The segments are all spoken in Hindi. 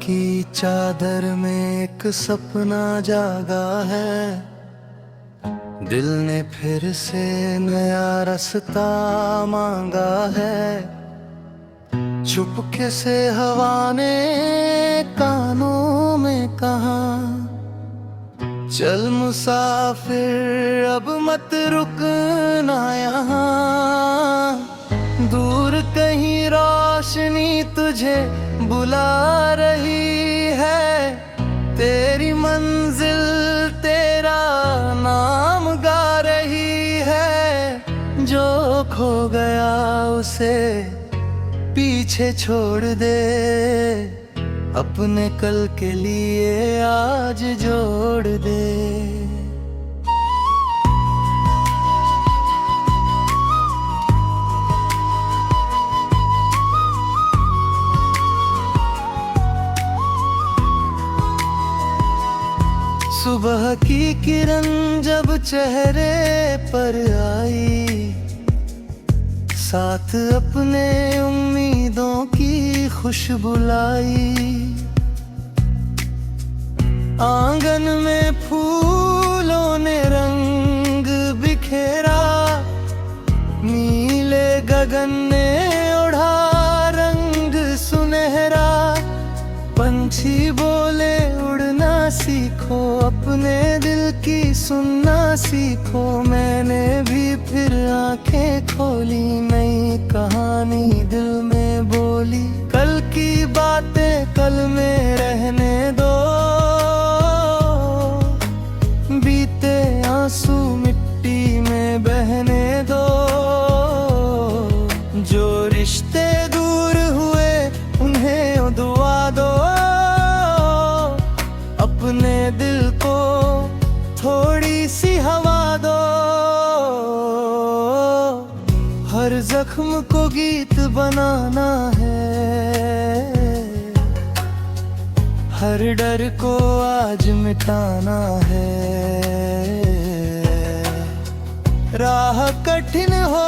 की चादर में एक सपना जागा है। दिल ने फिर से नया रास्ता मांगा है। चुपके से हवा ने कानों में कहा, चल मुसाफिर अब मत रुकना यहाँ। दूर कहीं रोशनी तुझे बुला रही है। तेरी मंजिल तेरा नाम गा रही है। जो खो गया उसे पीछे छोड़ दे, अपने कल के लिए आज जोड़ दे। सुबह की किरण जब चेहरे पर आई, साथ अपने उम्मीदों की खुशबू लाई। आंगन में फूलों ने रंग बिखेरा, नीले गगन ने ओढ़ा रंग सुनहरा। पंछी बोले उड़ना सीखो, अपने दिल की सुनना सीखो। मैंने भी फिर आंखें खोली, नई कहानी दिल में बोली। कल की बातें कल में रहने दो, बीते आंसू मिट्टी में बहने दो। जो रिश्ते दूर हुए उन्हें दुआ दो, अपने दिल को थोड़ी सी हवा दो। हर जख्म को गीत बनाना है, हर डर को आज मिटाना है। राह कठिन हो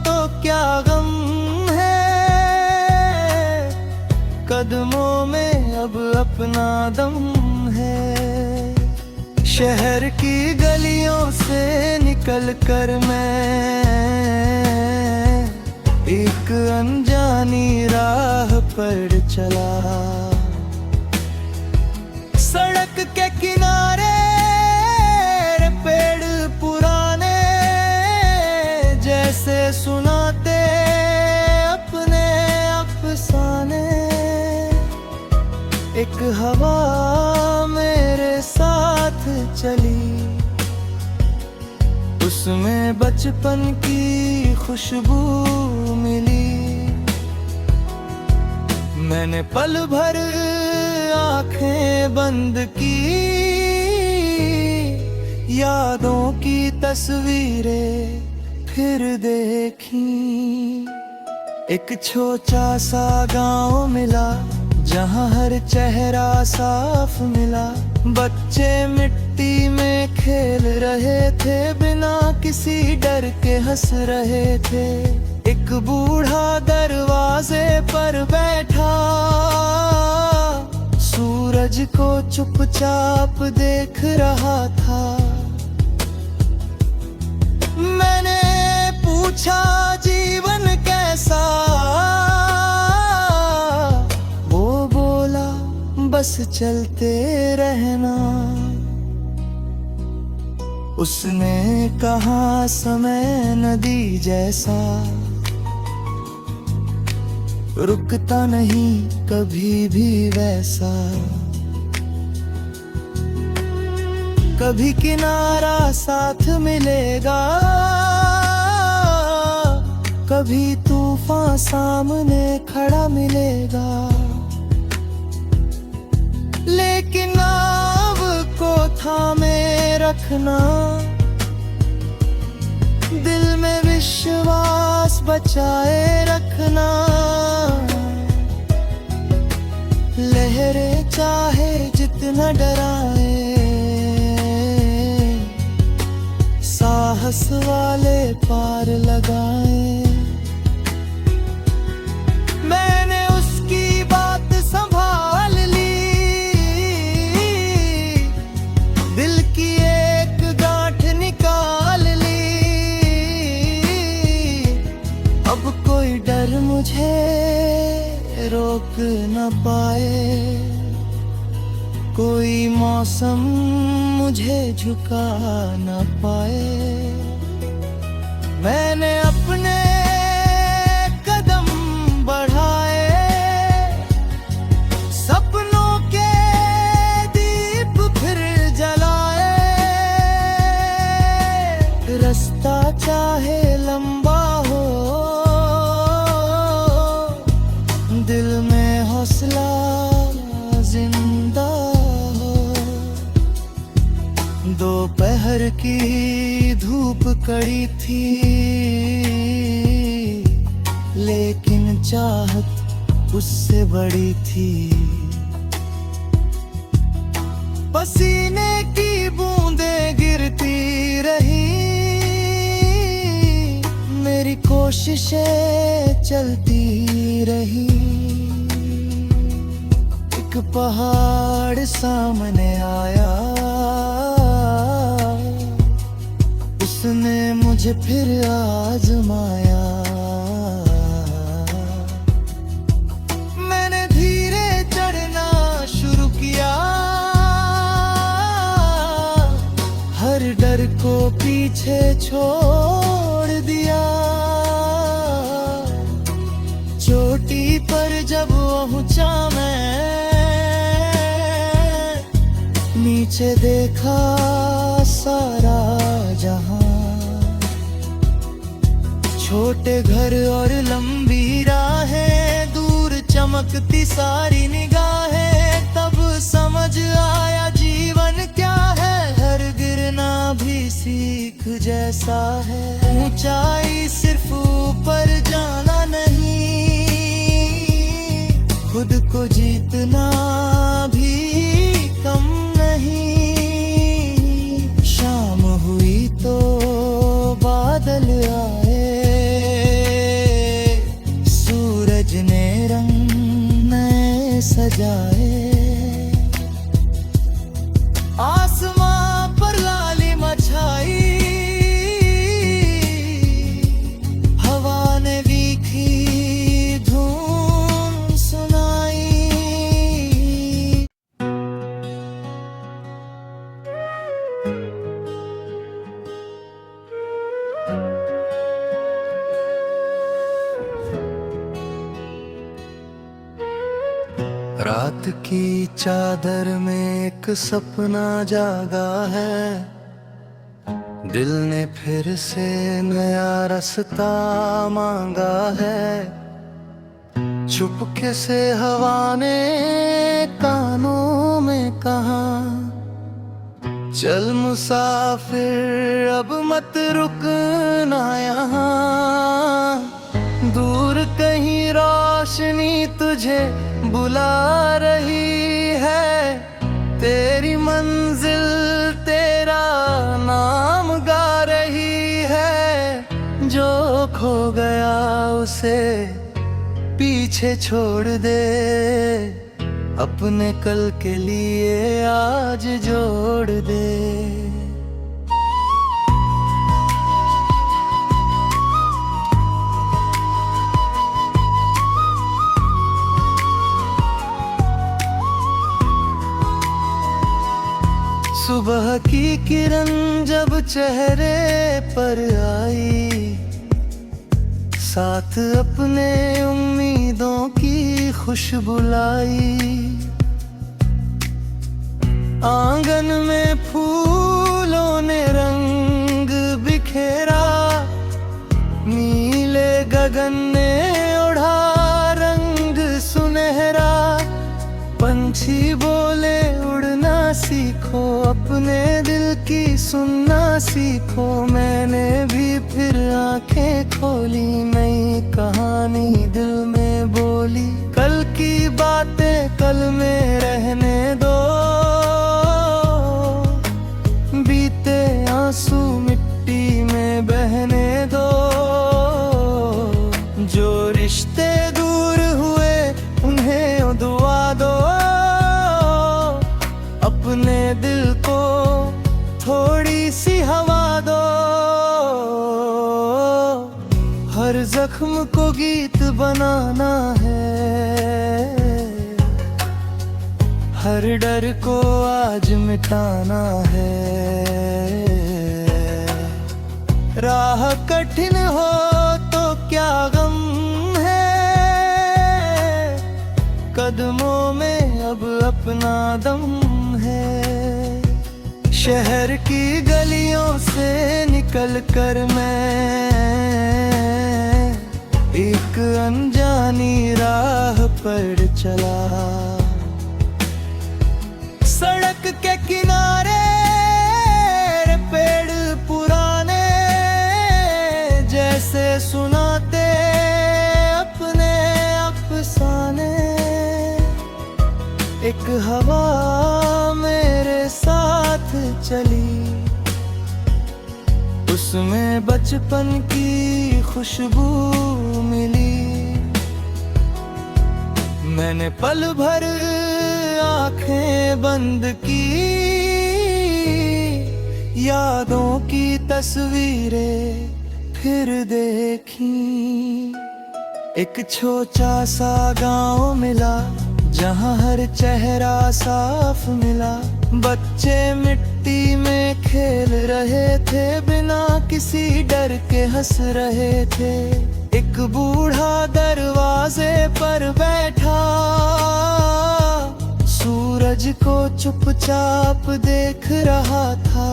तो क्या गम है, कदमों में अब अपना दम है। शहर की गलियों से निकल कर मैं एक अनजानी राह पर चला। सड़क के किनारे पेड़ पुराने जैसे सुनाते अपने अफसाने। एक हवा मेरे साथ चली, उसमें बचपन की खुशबू मिली। मैंने पल भर आंखें बंद की, यादों की तस्वीरें फिर देखी। एक छोटा सा गांव मिला, जहाँ हर चेहरा साफ मिला। बच्चे मिट्टी में खेल रहे थे, बिना किसी डर के हंस रहे थे। एक बूढ़ा दरवाजे पर बैठा, सूरज को चुपचाप देख रहा था। मैंने पूछा जीवन कैसा, वो बोला बस चलते रहना। उसने कहा समय नदी जैसा, रुकता नहीं कभी भी वैसा। कभी किनारा साथ मिलेगा, कभी तूफान सामने खड़ा मिलेगा। लेकिन नाव को थामे रखना, दिल में विश्वास बचाए रखना। लहरें चाहे जितना डराए, साहस वाले पार लगाए। मैंने उसकी बात संभाल ली, कोई मौसम मुझे झुका न पाए। मैंने अपने कदम बढ़ाए, सपनों के दीप फिर जलाए। रास्ता चाहे लंबा हो, दिल में हौसला जिंदा हो। दोपहर की धूप कड़ी थी, लेकिन चाहत उससे बड़ी थी। पसीने की बूंदें गिरती रही, मेरी कोशिशें चलती रही। एक पहाड़ सामने आया, उसने मुझे फिर आजमाया। मैंने धीरे चढ़ना शुरू किया, हर डर को पीछे छोड़ दिया। चोटी पर जब पहुंचा मैं, नीचे देखा सारा जहां। छोटे घर और लंबी राहें, दूर चमकती सारी निगाहें। तब समझ आया जीवन क्या है, हर गिरना भी सीख जैसा है। ऊंचाई सिर्फ ऊपर जाना नहीं, खुद को जीतना भी कम नहीं। शाम हुई तो बादल आए, सूरज ने रंग नए सजाए। आसमां पर लालिमा छाई, हवा ने वीखी धुन सुनाई। रात की चादर में एक सपना जागा है, दिल ने फिर से नया रास्ता मांगा है। चुपके से हवा ने कानों में कहा, चल मुसाफिर अब मत रुकना यहाँ। दूर कहीं रोशनी तुझे बुला रही है, तेरी मंजिल तेरा नाम गा रही है। जो खो गया उसे पीछे छोड़ दे, अपने कल के लिए आज जोड़ दे। सुबह की किरण जब चेहरे पर आई, साथ अपने उम्मीदों की खुशबू लाई। आंगन में फूलों ने रंग बिखेरा, नीले गगन ने ओढ़ा रंग सुनहरा। पंछी बोले उड़ना सीखो, अपने दिल की सुनना सीखो। मैंने भी फिर आंखें खोली, नई कहानी दिल में बोली। कल की बातें कल में रहने दो, बीते आंसू मिट्टी में बहने दो। जो रिश्ते दूर हुए उन्हें दुआ दो, अपने दिल को थोड़ी सी हवा दो। हर जख्म को गीत बनाना है, हर डर को आज मिटाना है। राह कठिन हो तो क्या गम है, कदमों में अब अपना दम है। शहर की गलियों से निकल कर मैं एक अनजानी राह पर चला। सड़क के किनारे पेड़ पुराने जैसे सुनाते अपने अफसाने। एक हवा मेरे साथ चली, उसमें बचपन की खुशबू मिली। मैंने पल भर आंखें बंद की, यादों की तस्वीरें फिर देखी। एक छोटा सा गांव मिला जहां हर चेहरा साफ मिला। बच्चे मिट्टी में खेल रहे थे, बिना किसी डर के हंस रहे थे। एक बूढ़ा दरवाजे पर बैठा, सूरज को चुपचाप देख रहा था।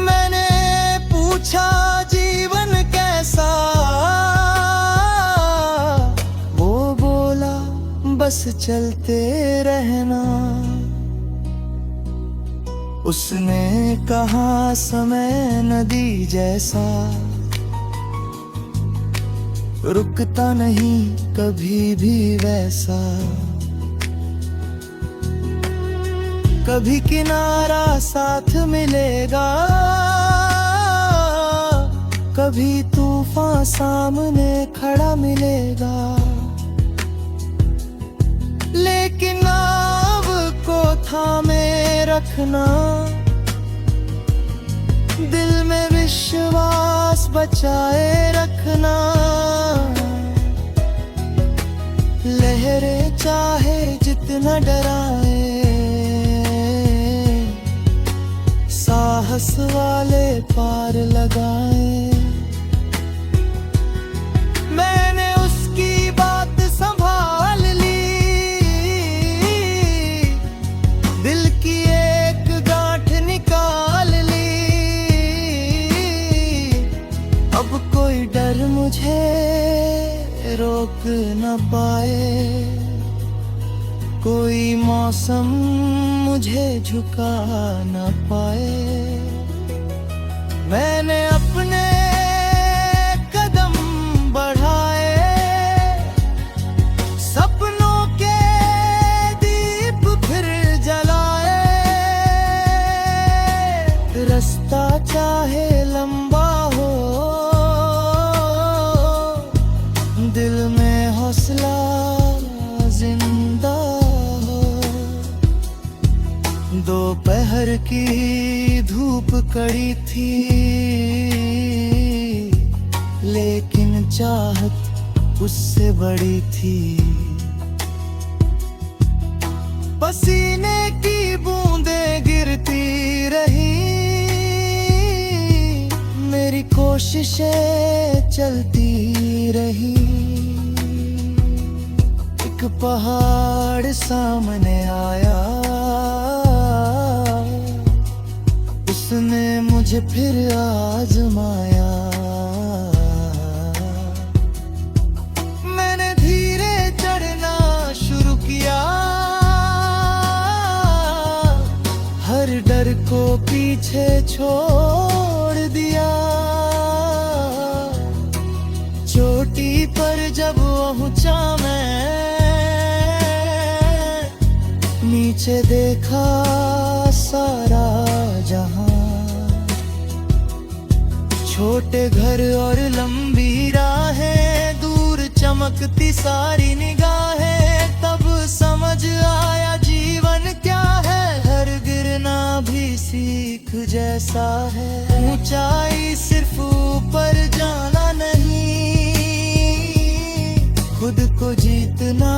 मैंने पूछा जीवन कैसा, वो बोला बस चलते रहना। उसने कहा समय नदी जैसा, रुकता नहीं कभी भी वैसा। कभी किनारा साथ मिलेगा, कभी तूफान सामने खड़ा मिलेगा। लेकिन नाव को थामे रखना, दिल में विश्वास बचाए रखना। लहरें चाहे जितना डराए, साहस वाले पार लगाए। मैंने उसकी बात संभाल ली, दिल की एक गांठ निकाल ली। अब कोई डर मुझे रोक न पाए, कोई मौसम मुझे झुका न पाए। मैंने अपने कदम बढ़ाए, सपनों के दीप फिर जलाए। रास्ता चाहे लंबा हो, दिल में हौसला जिंदा हो। दोपहर की धूप कड़ी थी, लेकिन चाहत उससे बड़ी थी। पसीने की बूंदें गिरती रही, मेरी कोशिशें चलती रही। एक पहाड़ सामने आया, उसने मुझे फिर आजमाया। मैंने धीरे चढ़ना शुरू किया, हर डर को पीछे छोड़ दिया। चोटी पर जब पहुंचा मैं, नीचे देखा सारा जहां। छोटे घर और लंबी राहें, दूर चमकती सारी निगाहें। तब समझ आया जीवन क्या है, हर गिरना भी सीख जैसा है। ऊंचाई सिर्फ ऊपर जाना नहीं, खुद को जीतना